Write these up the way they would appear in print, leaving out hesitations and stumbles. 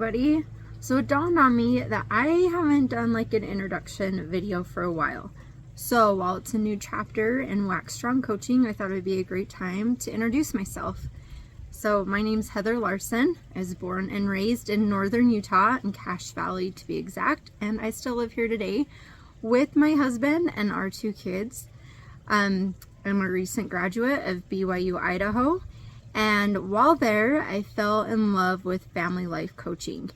everybody. So it dawned on me that I haven't done like an introduction video for a while. So while it's a new chapter in Wax Strong Coaching, I thought it would be a great time to introduce myself. So my name's Heather Larson. I was born and raised in northern Utah, in Cache Valley to be exact, and I still live here today with my husband and our 2 kids. I'm a recent graduate of BYU, Idaho. And while there, I fell in love with family life coaching.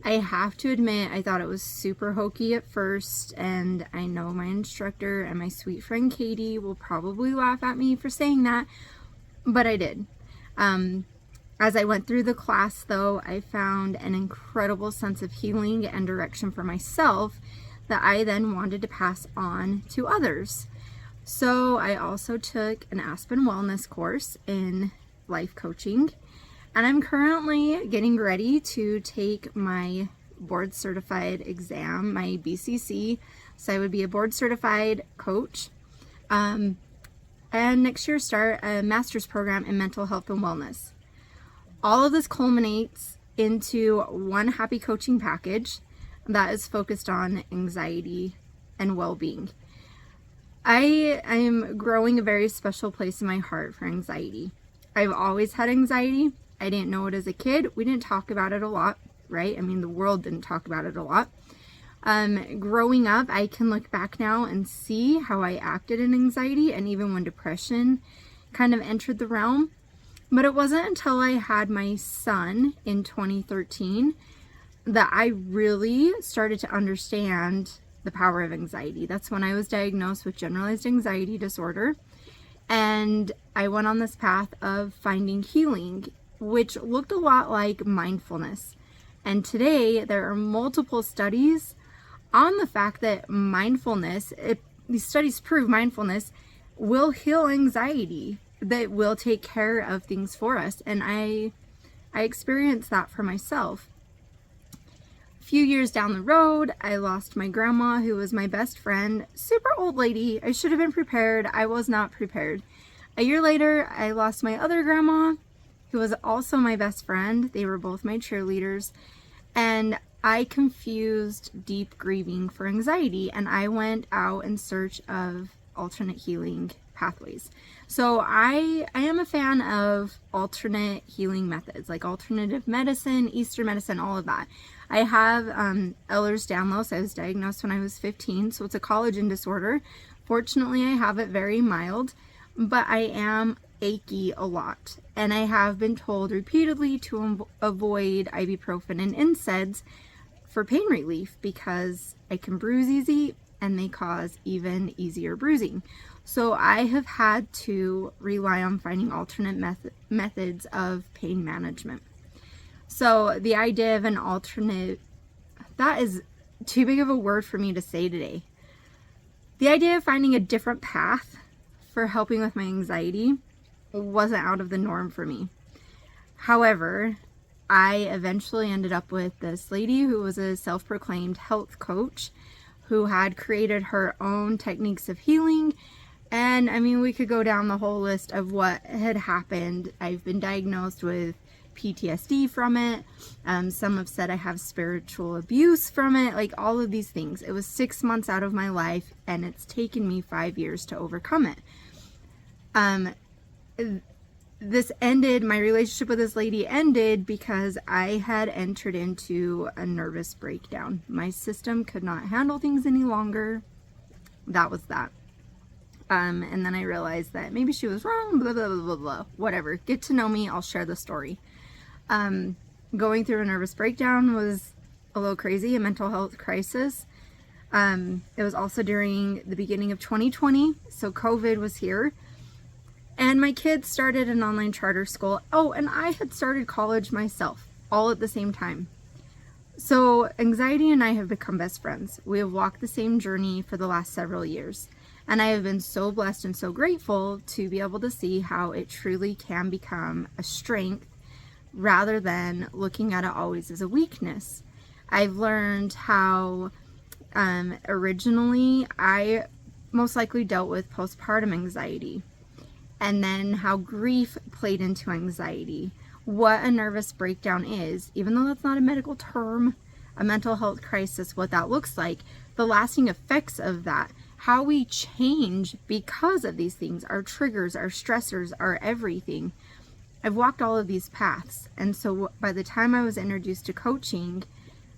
I have to admit, I thought it was super hokey at first, and I know my instructor and my sweet friend Katie will probably laugh at me for saying that, but I did. As I went through the class, though, I found an incredible sense of healing and direction for myself that I then wanted to pass on to others. So I also took an Aspen Wellness course in life coaching, and I'm currently getting ready to take my board certified exam, my BCC, so I would be a board certified coach, and next year start a master's program in mental health and wellness. All of this culminates into one happy coaching package that is focused on anxiety and well-being. I am growing a very special place in my heart for anxiety. I've always had anxiety. I didn't know it as a kid. We didn't talk about it a lot, right? I mean, the world didn't talk about it a lot. Growing up, I can look back now and see how I acted in anxiety, and even when depression kind of entered the realm. But it wasn't until I had my son in 2013 that I really started to understand the power of anxiety. That's when I was diagnosed with generalized anxiety disorder. And I went on this path of finding healing, which looked a lot like mindfulness. And today there are multiple studies on the fact that mindfulness, these studies prove mindfulness will heal anxiety, that will take care of things for us. And I experienced that for myself. A few years down the road, I lost my grandma, who was my best friend. Super old lady. I should have been prepared. I was not prepared. A year later, I lost my other grandma, who was also my best friend. They were both my cheerleaders. And I confused deep grieving for anxiety, and I went out in search of alternate healing pathways. So I am a fan of alternate healing methods, like alternative medicine, Eastern medicine, all of that. I have Ehlers-Danlos. I was diagnosed when I was 15, so it's a collagen disorder. Fortunately, I have it very mild, but I am achy a lot, and I have been told repeatedly to avoid ibuprofen and NSAIDs for pain relief because I can bruise easy and they cause even easier bruising. So I have had to rely on finding alternate methods of pain management. So the idea of an alternate, that is too big of a word for me to say today. The idea of finding a different path for helping with my anxiety wasn't out of the norm for me. However, I eventually ended up with this lady who was a self-proclaimed health coach who had created her own techniques of healing. And I mean, we could go down the whole list of what had happened. I've been diagnosed with PTSD from it. Some have said I have spiritual abuse from it, like all of these things. It was 6 months out of my life, and it's taken me 5 years to overcome it. This ended, my relationship with this lady ended because I had entered into a nervous breakdown. My system could not handle things any longer. That was that. And then I realized that maybe she was wrong, blah, blah, blah, blah, blah. Whatever. Get to know me. I'll share the story. Going through a nervous breakdown was a little crazy, a mental health crisis. It was also during the beginning of 2020, so COVID was here. And my kids started an online charter school. Oh, and I had started college myself, all at the same time. So anxiety and I have become best friends. We have walked the same journey for the last several years. And I have been so blessed and so grateful to be able to see how it truly can become a strength rather than looking at it always as a weakness. I've learned how originally I most likely dealt with postpartum anxiety, and then how grief played into anxiety, what a nervous breakdown is, even though that's not a medical term, a mental health crisis, what that looks like, the lasting effects of that, how we change because of these things, our triggers, our stressors, our everything. I've walked all of these paths, and so by the time I was introduced to coaching,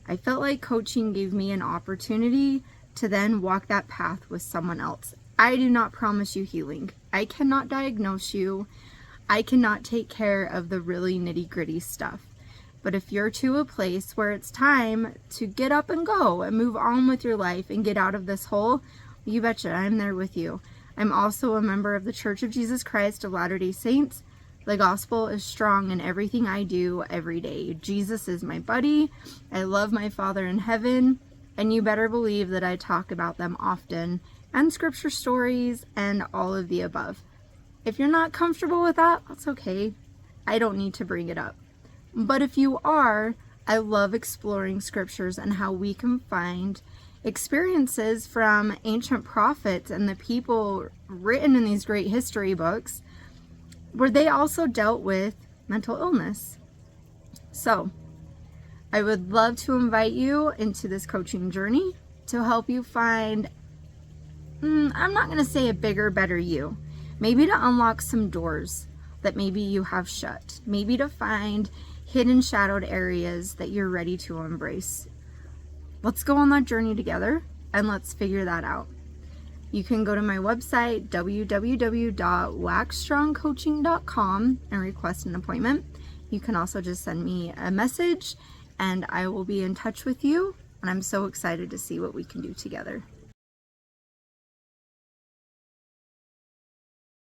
I felt like coaching gave me an opportunity to then walk that path with someone else. I do not promise you healing. I cannot diagnose you. I cannot take care of the really nitty-gritty stuff. But if you're to a place where it's time to get up and go and move on with your life and get out of this hole, you betcha I'm there with you. I'm also a member of the Church of Jesus Christ of Latter-day Saints. The gospel is strong in everything I do every day. Jesus is my buddy. I love my Father in heaven, and you better believe that I talk about them often, and scripture stories, and all of the above. If you're not comfortable with that, that's okay. I don't need to bring it up. But if you are, I love exploring scriptures and how we can find experiences from ancient prophets and the people written in these great history books where they also dealt with mental illness. So, I would love to invite you into this coaching journey to help you find, I'm not going to say a bigger, better you. Maybe to unlock some doors that maybe you have shut. Maybe to find hidden, shadowed areas that you're ready to embrace. Let's go on that journey together and let's figure that out. You can go to my website, www.waxstrongcoaching.com, and request an appointment. You can also just send me a message and I will be in touch with you. And I'm so excited to see what we can do together.